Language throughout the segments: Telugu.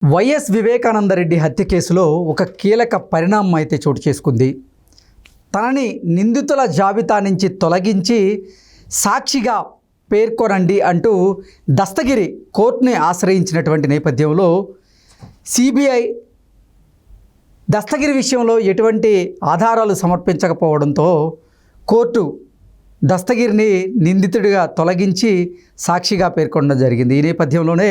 వైఎస్ వివేకానందరెడ్డి హత్య కేసులో ఒక కీలక పరిణామం అయితే చోటు చేసుకుంది. తనని నిందితుల జాబితా నుంచి తొలగించి సాక్షిగా పేర్కొనండి అంటూ దస్తగిరి కోర్టుని ఆశ్రయించినటువంటి నేపథ్యంలో సిబిఐ దస్తగిరి విషయంలో ఎటువంటి ఆధారాలు సమర్పించకపోవడంతో కోర్టు దస్తగిరిని నిందితుడిగా తొలగించి సాక్షిగా పేర్కొనడం జరిగింది. ఈ నేపథ్యంలోనే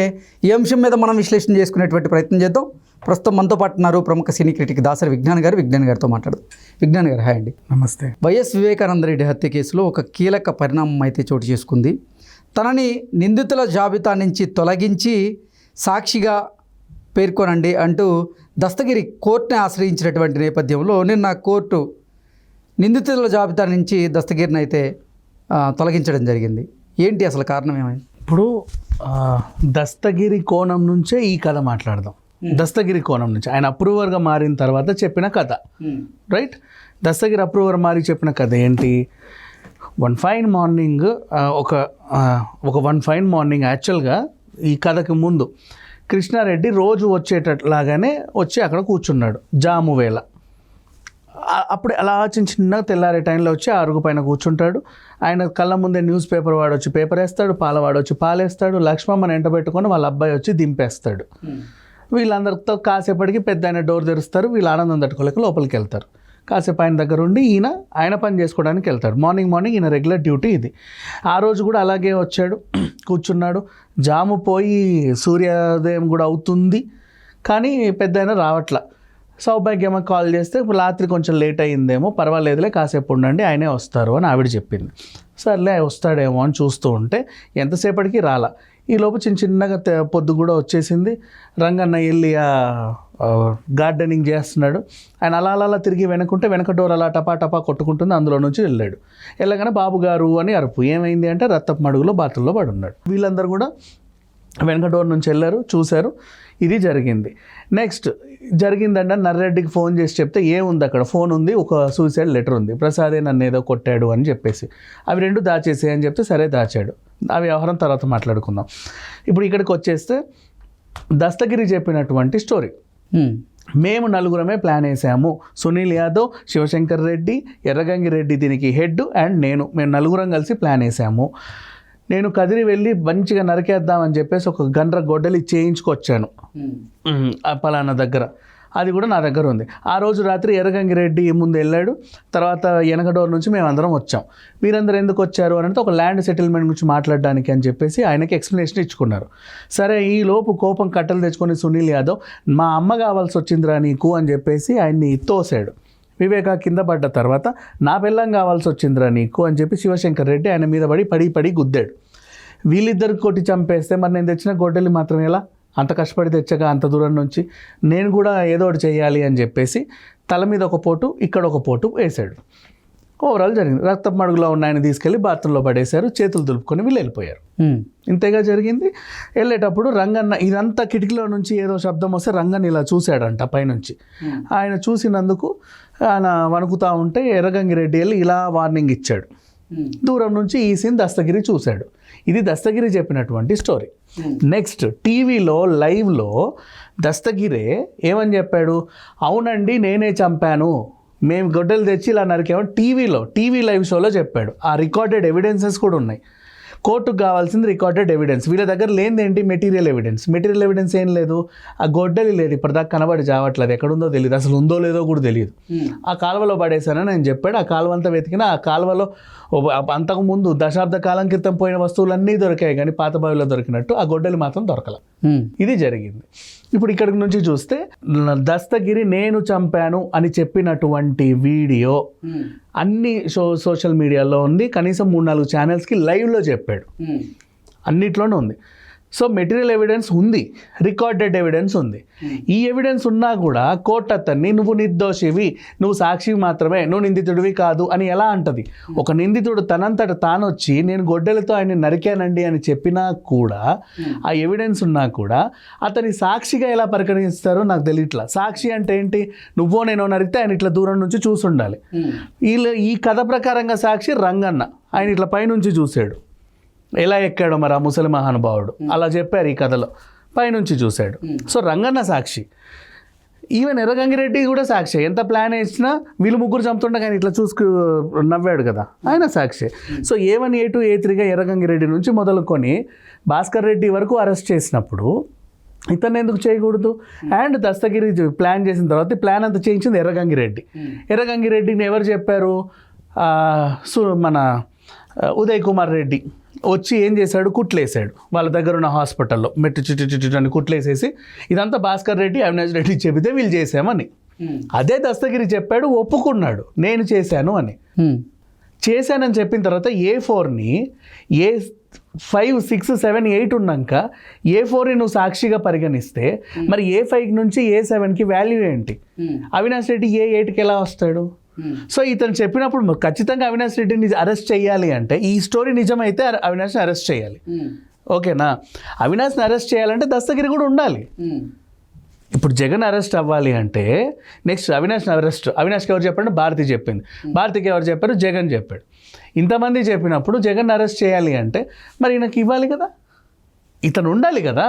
ఈ అంశం మీద మనం విశ్లేషణ చేసుకునేటువంటి ప్రయత్నం చేద్దాం. ప్రస్తుతం మనతో పాటు ఉన్నారు ప్రముఖ సినీ క్రిటిక్ దాసరి విజ్ఞాన్ గారితో మాట్లాడదాం. విజ్ఞాన్ గారు, హాయ్ అండి. నమస్తే. వైఎస్ వివేకానందరెడ్డి హత్య కేసులో ఒక కీలక పరిణామం అయితే చోటు చేసుకుంది. తనని నిందితుల జాబితా నుంచి తొలగించి సాక్షిగా పేర్కొనండి అంటూ దస్తగిరి కోర్టుని ఆశ్రయించినటువంటి నేపథ్యంలో నిన్న కోర్టు నిందితుల జాబితా నుంచి దస్తగిరిని అయితే తొలగించడం జరిగింది. ఏంటి అసలు కారణం ఏమైంది? ఇప్పుడు దస్తగిరి కోణం నుంచే ఈ కథ మాట్లాడదాం. దస్తగిరి కోణం నుంచి ఆయన అప్రూవర్గా మారిన తర్వాత చెప్పిన కథ, రైట్? దస్తగిరి అప్రూవర్ మారి చెప్పిన కథ ఏంటి? వన్ ఫైన్ మార్నింగ్ యాక్చువల్గా ఈ కథకి ముందు కృష్ణారెడ్డి రోజు వచ్చేటట్లాగానే వచ్చి అక్కడ కూర్చున్నాడు జాము వేళ. అప్పుడే అలా చిన్నగా తెల్లారే టైంలో వచ్చి అరుగు పైన కూర్చుంటాడు. ఆయన కళ్ళ ముందే న్యూస్ పేపర్ వాడు వచ్చి పేపర్ వేస్తాడు, పాలవాడు వచ్చి పాలేస్తాడు, లక్ష్మమ్మని ఎంట పెట్టుకొని వాళ్ళ అబ్బాయి వచ్చి దింపేస్తాడు. వీళ్ళందరితో కాసేపటికి పెద్ద ఆయన డోర్ తెరుస్తారు. వీళ్ళు ఆనందం తట్టుకోలేక లోపలికి వెళ్తారు. కాసేపు ఆయన దగ్గర ఉండి ఆయన పని చేసుకోవడానికి వెళ్తాడు. మార్నింగ్ ఈయన రెగ్యులర్ డ్యూటీ ఇది. ఆ రోజు కూడా అలాగే వచ్చాడు, కూర్చున్నాడు. జాము పోయి సూర్యోదయం కూడా అవుతుంది, కానీ పెద్ద ఆయన రావట్లా. సౌభాగ్యమ్మ కాల్ చేస్తే ఇప్పుడు రాత్రి కొంచెం లేట్ అయ్యిందేమో, పర్వాలేదులే కాసేపు ఉండండి ఆయనే వస్తారు అని ఆవిడ చెప్పింది. సర్లే వస్తాడేమో అని చూస్తూ ఉంటే ఎంతసేపటికి రాలా. ఈలోపు చిన్నగా పొద్దు కూడా వచ్చేసింది. రంగన్న వెళ్ళి గార్డెనింగ్ చేస్తున్నాడు. ఆయన అలా తిరిగి వెనక డోర్ అలా టపా కొట్టుకుంటుంది. అందులో నుంచి వెళ్ళగానే బాబు గారు అని అరుపు. ఏమైంది అంటే రక్తపు మడుగులో బాతుల్లో పడి ఉన్నాడు. వీళ్ళందరూ కూడా వెనక డోర్ నుంచి వెళ్ళారు, చూశారు. ఇది జరిగింది. నెక్స్ట్ జరిగిందంటే నర్రెడ్డికి ఫోన్ చేసి చెప్తే ఏముంది అక్కడ? ఫోన్ ఉంది, ఒక సూసైడ్ లెటర్ ఉంది, ప్రసాదే నన్ను ఏదో కొట్టాడు అని చెప్పేసి. అవి రెండు దాచేసే అని చెప్తే సరే దాచాడు. ఆ వ్యవహారం తర్వాత మాట్లాడుకుందాం. ఇప్పుడు ఇక్కడికి వచ్చేస్తే దస్తగిరి చెప్పినటువంటి స్టోరీ. మేము నలుగురమే ప్లాన్ వేసాము. సునీల్ యాదవ్, శివశంకర్ రెడ్డి, ఎర్రగంగి రెడ్డి దీనికి హెడ్ అండ్ మేము నలుగురం కలిసి ప్లాన్ వేసాము. నేను కదిరి వెళ్ళి మంచిగా నరికేద్దామని చెప్పేసి ఒక గండ్ర గొడ్డలి చేయించుకొచ్చాను పలానా దగ్గర. అది కూడా నా దగ్గర ఉంది. ఆ రోజు రాత్రి ఎర్రగంగిరెడ్డి ముందు వెళ్ళాడు. తర్వాత వెనక డోర్ నుంచి మేము అందరం వచ్చాం. మీరందరూ ఎందుకు వచ్చారు అని అంటే ఒక ల్యాండ్ సెటిల్మెంట్ గురించి మాట్లాడడానికి అని చెప్పేసి ఆయనకి ఎక్స్ప్లెనేషన్ ఇచ్చుకున్నారు. సరే, ఈ లోపు కోపం కట్టలు తెచ్చుకొని సునీల్ యాదవ్ మా అమ్మ కావాల్సి వచ్చిందిరా నీకు అని చెప్పేసి ఆయన్ని తోసాడు. వివేక కింద పడ్డ తర్వాత నా పిల్లం కావాల్సి వచ్చిందిరా నీకు అని చెప్పి శివశంకర్ రెడ్డి ఆయన మీద పడి గుద్దాడు. వీళ్ళిద్దరు కొట్టి చంపేస్తే మరి నేను తెచ్చిన గొడ్డలి మాత్రం ఎలా? అంత కష్టపడి తెచ్చగా అంత దూరం నుంచి నేను కూడా ఏదో ఒకటి చేయాలి అని చెప్పేసి తల మీద ఒక పోటు, ఇక్కడ ఒక పోటు వేశాడు. ఓవరాల్ జరిగింది. రక్తపు మడుగులో ఉన్న ఆయన తీసుకెళ్ళి బాత్రూంలో పడేశారు. చేతులు దులుపుకొని వీళ్ళు వెళ్ళిపోయారు. ఇంతేగా జరిగింది. వెళ్ళేటప్పుడు రంగన్న ఇదంతా కిటికీలో నుంచి ఏదో శబ్దం వస్తే రంగన్న ఇలా చూశాడంట పైనుంచి. ఆయన చూసినందుకు ఆయన వణుకుతూ ఉంటే ఎర్రగంగిరెడ్డి వెళ్ళి ఇలా వార్నింగ్ ఇచ్చాడు. దూరం నుంచి ఈ సీన్ దస్తగిరి చూశాడు. ఇది దస్తగిరి చెప్పినటువంటి స్టోరీ. నెక్స్ట్ టీవీలో లైవ్లో దస్తగిరే ఏమని చెప్పాడు? అవునండి నేనే చంపాను, మేము గొడ్డలు తెచ్చి ఇలా నరికామని టీవీ లైవ్ షోలో చెప్పాడు. ఆ రికార్డెడ్ ఎవిడెన్సెస్ కూడా ఉన్నాయి. కోర్టుకు కావాల్సింది రికార్డెడ్ ఎవిడెన్స్. వీళ్ళ దగ్గర లేనిదేంటి? మెటీరియల్ ఎవిడెన్స్ ఏం లేదు. ఆ గొడ్డలి లేదు, ఇప్పటిదాకా కనబడి చావట్లేదు. ఎక్కడుందో తెలియదు, అసలు ఉందో లేదో కూడా తెలియదు. ఆ కాలువలో పడేశానని ఆయన చెప్పాడు. ఆ కాలువ అంతా వెతికినా ఆ కాలువలో అంతకుముందు దశాబ్ద కాలం క్రితం పోయిన వస్తువులన్నీ దొరికాయి, కానీ పాత బావిలో దొరికినట్టు ఆ గొడ్డలి మాత్రం దొరకల. ఇది జరిగింది. ఇప్పుడు ఇక్కడి నుంచి చూస్తే దస్తగిరి నేను చంపాను అని చెప్పినటువంటి వీడియో అన్ని సోషల్ మీడియాలో ఉంది. కనీసం 3-4 ఛానల్స్కి లైవ్లో చెప్పాడు. అన్నిట్లోనే ఉంది. సో మెటీరియల్ ఎవిడెన్స్ ఉంది, రికార్డెడ్ ఎవిడెన్స్ ఉంది. ఈ ఎవిడెన్స్ ఉన్నా కూడా కోర్టు అతన్ని నువ్వు నిర్దోషివి, నువ్వు సాక్షివి మాత్రమే, నువ్వు నిందితుడివి కాదు అని ఎలా అంటది? ఒక నిందితుడు తనంతట తానొచ్చి నేను గొడ్డలితో ఆయన నరికానండి అని చెప్పినా కూడా, ఆ ఎవిడెన్స్ ఉన్నా కూడా అతని సాక్షిగా ఎలా పరిగణిస్తారో నాకు తెలియట్లా. సాక్షి అంటే ఏంటి? నువ్వో నేనో నరికితే ఆయన ఇట్లా దూరం నుంచి చూసుండాలి. ఈ కథ ప్రకారంగా సాక్షి రంగన్న. ఆయన ఇట్లా పైనుంచి చూశాడు. ఎలా ఎక్కాడో మరి ఆ ముసలి మహానుభావుడు. అలా చెప్పారు ఈ కథలో. పైనుంచి చూశాడు. సో రంగన్న సాక్షి, ఈవెన్ ఎర్రగంగిరెడ్డి కూడా సాక్షి. ఎంత ప్లాన్ వేసినా వీళ్ళు ముగ్గురు చంపుతుంటే కానీ ఇట్లా చూసుకు నవ్వాడు కదా, ఆయన సాక్షి. సో A1 A2 A3గా ఎర్రగంగిరెడ్డి నుంచి మొదలుకొని భాస్కర్ రెడ్డి వరకు అరెస్ట్ చేసినప్పుడు ఇతన్ని ఎందుకు చేయకూడదు? అండ్ దస్తగిరి ప్లాన్ చేసిన తర్వాత ఈ ప్లాన్ అంతా చేయించింది ఎర్రగంగిరెడ్డి. ఎర్రగంగిరెడ్డిని ఎవరు చెప్పారు? మన ఉదయ్ కుమార్ రెడ్డి వచ్చి ఏం చేశాడు? కుట్లేసాడు వాళ్ళ దగ్గర ఉన్న హాస్పిటల్లో, మెట్టు చుట్టు అని కుట్లేసేసి ఇదంతా భాస్కర్ రెడ్డి అవినాష్ రెడ్డి చెబితే వీళ్ళు చేసామని. అదే దస్తగిరి చెప్పాడు, ఒప్పుకున్నాడు నేను చేశాను అని. చేశానని చెప్పిన తర్వాత A4ని A5 6 7 8 ఉన్నాక A4ని నువ్వు సాక్షిగా పరిగణిస్తే మరి A5 నుంచి A7కి వాల్యూ ఏంటి? అవినాష్ రెడ్డి A8కి ఎలా వస్తాడు? సో ఇతను చెప్పినప్పుడు ఖచ్చితంగా అవినాష్ రెడ్డిని అరెస్ట్ చేయాలి అంటే, ఈ స్టోరీ నిజమైతే అవినాష్ని అరెస్ట్ చేయాలి. ఓకేనా? అవినాష్ని అరెస్ట్ చేయాలంటే దస్తగిరి కూడా ఉండాలి. ఇప్పుడు జగన్ అరెస్ట్ అవ్వాలి అంటే నెక్స్ట్ అవినాష్ని అవినాష్కి ఎవరు చెప్పండి? భారతి చెప్పింది. భారతికి ఎవరు చెప్పారు? జగన్ చెప్పాడు. ఇంతమంది చెప్పినప్పుడు జగన్ అరెస్ట్ చేయాలి అంటే మరి ఈయనకి ఇవ్వాలి కదా, ఇతను ఉండాలి కదా,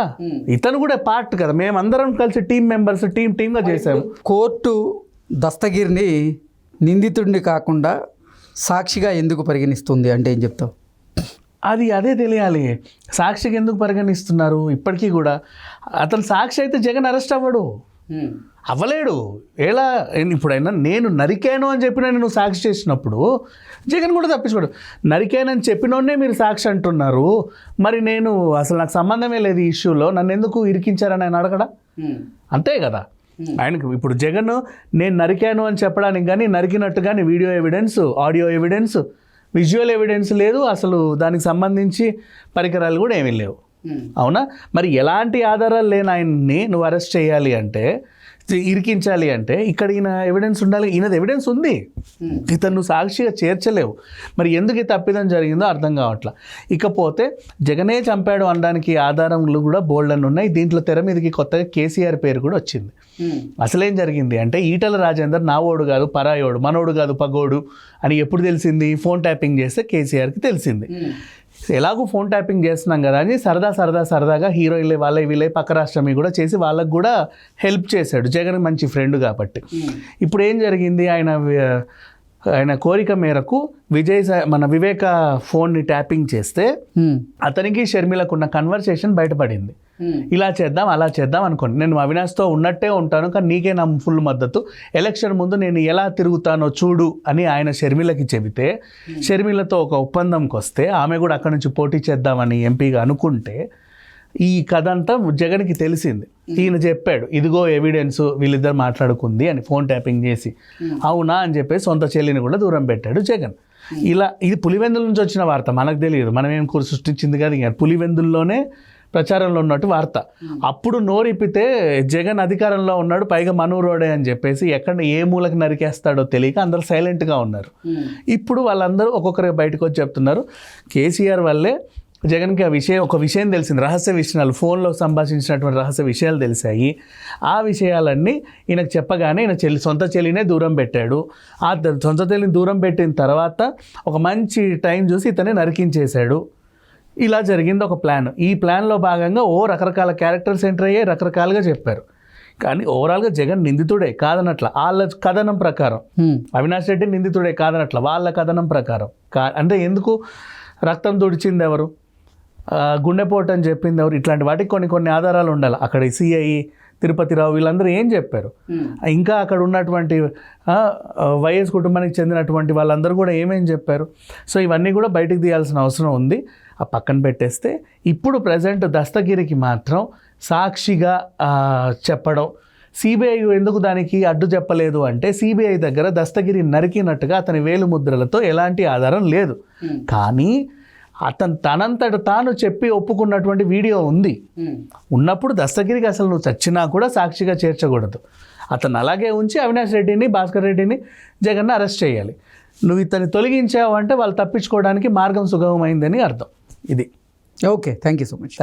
ఇతను కూడా పార్ట్ కదా. మేమందరం కలిసి టీం మెంబర్స్ టీమ్గా చేసాము. కోర్టు దస్తగిరిని నిందితుడిని కాకుండా సాక్షిగా ఎందుకు పరిగణిస్తుంది అంటే ఏం చెప్తావు? అదే తెలియాలి. సాక్షికి ఎందుకు పరిగణిస్తున్నారు? ఇప్పటికీ కూడా అతను సాక్షి అయితే జగన్ అరెస్ట్ అవ్వలేడు. ఎలా? ఇప్పుడైనా నేను నరికాను అని చెప్పిన నువ్వు సాక్షి చేసినప్పుడు జగన్ కూడా తప్పించుకోడు. నరికానని చెప్పినోనే మీరు సాక్షి అంటున్నారు, మరి నేను అసలు నాకు సంబంధమే లేదు ఈ ఇష్యూలో, నన్ను ఎందుకు ఇరికించారని ఆయన అడగడా? అంతే కదా. ఆయనకు ఇప్పుడు జగన్ నేను నరికాను అని చెప్పడానికి కానీ, నరికినట్టు కానీ video evidence, audio evidence, visual evidence లేదు, అసలు దానికి సంబంధించి పరికరాలు కూడా ఏమీ లేవు. అవునా? మరి ఎలాంటి ఆధారాలు లేని ఆయన్ని నువ్వు అరెస్ట్ చేయాలి అంటే, ఇరికించాలి అంటే ఇక్కడ ఈయన ఎవిడెన్స్ ఉండాలి. ఈయనది ఎవిడెన్స్ ఉంది, ఇతను నువ్వు సాక్షిగా చేర్చలేవు. మరి ఎందుకు ఈ తప్పిదం జరిగిందో అర్థం కావట్లా. ఇకపోతే జగనే చంపాడు అనడానికి ఆధారాలు కూడా బోల్డ్ అని ఉన్నాయి. దీంట్లో తెర మీదకి కొత్తగా కేసీఆర్ పేరు కూడా వచ్చింది. అసలేం జరిగింది అంటే, ఈటల రాజేందర్ నావోడు కాదు పరాయోడు, మనోడు కాదు పగోడు అని ఎప్పుడు తెలిసింది? ఫోన్ ట్యాపింగ్ చేస్తే కేసీఆర్కి తెలిసింది. ఎలాగో ఫోన్ ట్యాపింగ్ చేస్తున్నాం కదా అని సరదాగా హీరోయిన్లే వాళ్ళే వీళ్ళే పక్క రాష్ట్రమే కూడా చేసి వాళ్ళకు కూడా హెల్ప్ చేశాడు. జగన్ మంచి ఫ్రెండ్ కాబట్టి. ఇప్పుడు ఏం జరిగింది? ఆయన కోరిక మేరకు మన వివేక ఫోన్ని ట్యాపింగ్ చేస్తే అతనికి షర్మిలకు ఉన్న కన్వర్సేషన్ బయటపడింది. ఇలా చేద్దాం అలా చేద్దాం అనుకోండి, నేను అవినాష్తో ఉన్నట్టే ఉంటాను కానీ నీకే నా ఫుల్ మద్దతు, ఎలక్షన్ ముందు నేను ఎలా తిరుగుతానో చూడు అని ఆయన షర్మిలకి చెబితే, షర్మిలతో ఒక ఒప్పందంకి వస్తే ఆమె కూడా అక్కడి నుంచి పోటీ చేద్దామని ఎంపీగా అనుకుంటే ఈ కథ అంతా జగన్కి తెలిసింది. ఈయన చెప్పాడు ఇదిగో ఎవిడెన్స్ వీళ్ళిద్దరు మాట్లాడుకుంది అని ఫోన్ ట్యాపింగ్ చేసి. అవునా అని చెప్పేసి సొంత చెల్లిని కూడా దూరం పెట్టాడు జగన్. ఇలా ఇది పులివెందుల నుంచి వచ్చిన వార్త, మనకు తెలియదు, మనం ఏం సృష్టించింది కాదు. ఇంకా పులివెందుల్లోనే ప్రచారంలో ఉన్నట్టు వార్త. అప్పుడు నోరిప్పితే జగన్ అధికారంలో ఉన్నాడు, పైగా మనూరోడే అని చెప్పేసి ఎక్కడ ఏ మూలకి నరికేస్తాడో తెలియక అందరూ సైలెంట్గా ఉన్నారు. ఇప్పుడు వాళ్ళందరూ ఒక్కొక్కరికి బయటకు వచ్చి చెప్తున్నారు కేసీఆర్ వల్లే జగన్కి ఒక విషయం తెలిసింది, రహస్య విషయాలు, ఫోన్లో సంభాషించినటువంటి రహస్య విషయాలు తెలిసాయి. ఆ విషయాలన్నీ ఈయనకు చెప్పగానే ఈయన సొంత చెల్లినే దూరం పెట్టాడు. ఆ సొంత చెల్లిని దూరం పెట్టిన తర్వాత ఒక మంచి టైం చూసి ఇతనే నరికించేశాడు. ఇలా జరిగింది ఒక ప్లాన్. ఈ ప్లాన్లో భాగంగా రకరకాల క్యారెక్టర్స్ ఎంటర్ అయ్యాయి, రకరకాలుగా చెప్పారు. కానీ ఓవరాల్గా జగన్ నిందితుడే కాదనట్ల, వాళ్ళ కథనం ప్రకారం. అవినాష్ రెడ్డి నిందితుడే కాదనట్ల, వాళ్ళ కథనం ప్రకారం. అంటే ఎందుకు? రక్తం తుడిచింది ఎవరు, గుండెపోటు అని చెప్పింది ఎవరు, ఇట్లాంటి వాటికి కొన్ని ఆధారాలు ఉండాలి. అక్కడ సిఐ తిరుపతిరావు వీళ్ళందరూ ఏం చెప్పారు, ఇంకా అక్కడ ఉన్నటువంటి వైఎస్ కుటుంబానికి చెందినటువంటి వాళ్ళందరూ కూడా ఏమేం చెప్పారు. సో ఇవన్నీ కూడా బయటకు తీయాల్సిన అవసరం ఉంది. ఆ పక్కన పెట్టేస్తే ఇప్పుడు ప్రజెంట్ దస్తగిరికి మాత్రం సాక్షిగా చెప్పడం, సిబిఐ ఎందుకు దానికి అడ్డు చెప్పలేదు అంటే, సిబిఐ దగ్గర దస్తగిరి నరికినట్టుగా అతని వేలుముద్రలతో ఎలాంటి ఆధారం లేదు. కానీ అతను తనంతట తాను చెప్పి ఒప్పుకున్నటువంటి వీడియో ఉంది. ఉన్నప్పుడు దస్తగిరికి అసలు నువ్వు చచ్చినా కూడా సాక్షిగా చేర్చకూడదు. అతను అలాగే ఉంచి అవినాష్ రెడ్డిని, భాస్కర్ రెడ్డిని, జగన్ని అరెస్ట్ చేయాలి. నువ్వు ఇతన్ని తొలగించావు అంటే వాళ్ళు తప్పించుకోవడానికి మార్గం సుగమమైందని అర్థం. ఇది okay, thank you so much.